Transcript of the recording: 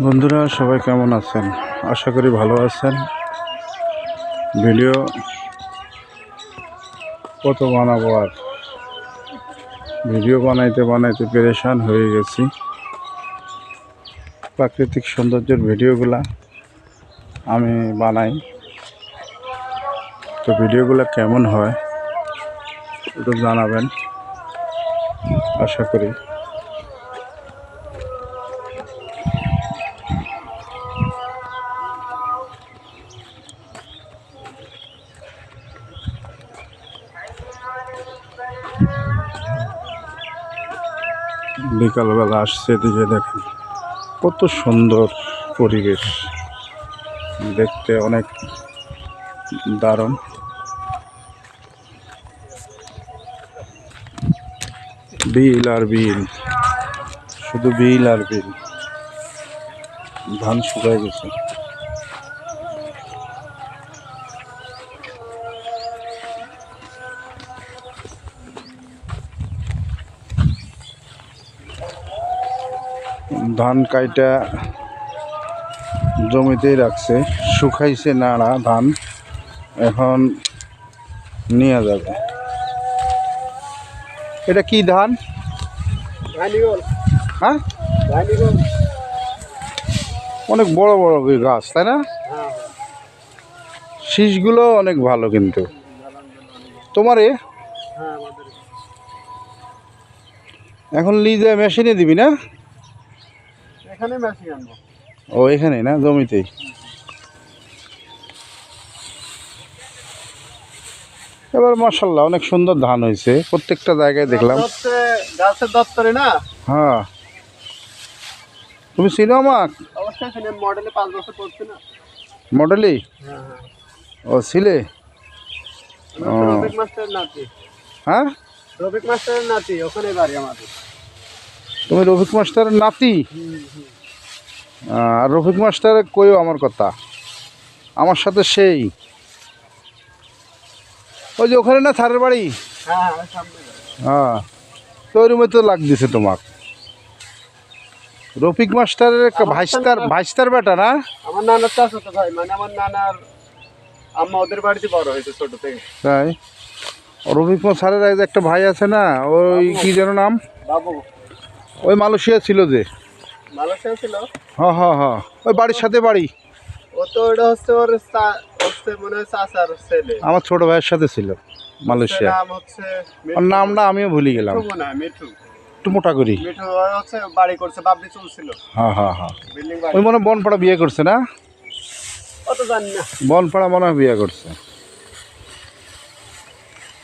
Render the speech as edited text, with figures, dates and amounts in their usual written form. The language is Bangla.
বন্ধুরা সবাই কেমন আছেন? আশা করি ভালো আছেন। ভিডিও কত বানাবো, আর ভিডিও বানাইতে বানাইতে পেরেশান হয়ে গেছি। প্রাকৃতিক সৌন্দর্যের ভিডিওগুলা আমি বানাই, তো ভিডিওগুলো কেমন হয় একটু জানাবেন আশা করি। বিকালবেলা আসছে, এদিকে দেখেন কত সুন্দর পরিবেশ, দেখতে অনেক দারুণ। বিল আর বিল, শুধু বিল আর বিল। ধান শুকায় গেছে। ধান কাইটা জমিতেই রাখছে, শুকাইছে নাড়া ধান, এখন নিয়ে যাবে। এটা কি ধান? হ্যাঁ, অনেক বড় বড় গাছ, তাই না? শীষগুলো অনেক ভালো, কিন্তু তোমারে এখন লিজে মেশিনে দিবি না? ও এখানে না, জমিতেই। এবার মাশাআল্লাহ অনেক সুন্দর ধান হয়েছে, প্রত্যেকটা জায়গায় দেখলাম। গাছের দপ্তরে না? হ্যাঁ, তুমি চিনো আমাক? অবশ্যই চিনি, মডেলে 5 বছর পড়ছি না। মডেলি? ও ছিলে? রফিক মাস্টারের নাতি। হ্যাঁ, রফিক মাস্টারের নাতি, ওখানে বাড়ি আমাদের। তুমি রফিক মাস্টারের নাতি? আর রফিক মাস্টারে কইও আমার কথা, আমার সাথে সেই ওই যে ওখানে না থারের বাড়ি। হ্যাঁ, তো ওই রুমে তো লাগ দিছে তোমার। রফিক মাস্টারের ভাইস্তার বেটা না? আমার নানার চাচাতো ভাই, মানে আমার নানার আম্মা ওদের বাড়িতে বড় হয়েছে ছোট থেকে। তাই? রফিক মাস্টারের একটা ভাই আছে না, ওই কি যেন নাম? বাবু। ওই মালয়েশিয়া ছিল যে। মালয়েশিয়া ছিল? হ্যাঁ হ্যাঁ হ্যাঁ, ওই বাড়ির সাথে বাড়ি। ও তো ওটা হচ্ছে ওর হচ্ছে মনে হয় চাচার ছেলে। আমার ছোট ভাইয়ের সাথে ছিল মালয়েশিয়া। নাম হচ্ছে ওর নামটা আমিও ভুলে গেলাম। মিঠু। একটু মোটা করি। মিঠু হচ্ছে বাড়ি করছে, বাবলি চলছিল। হ্যাঁ হ্যাঁ হ্যাঁ, বিল্ডিং বাড়ি। ওই মনে বনপাড়া বিয়ে করছে না? অত জানি না। বনপাড়া মনে হয় বিয়ে করছে।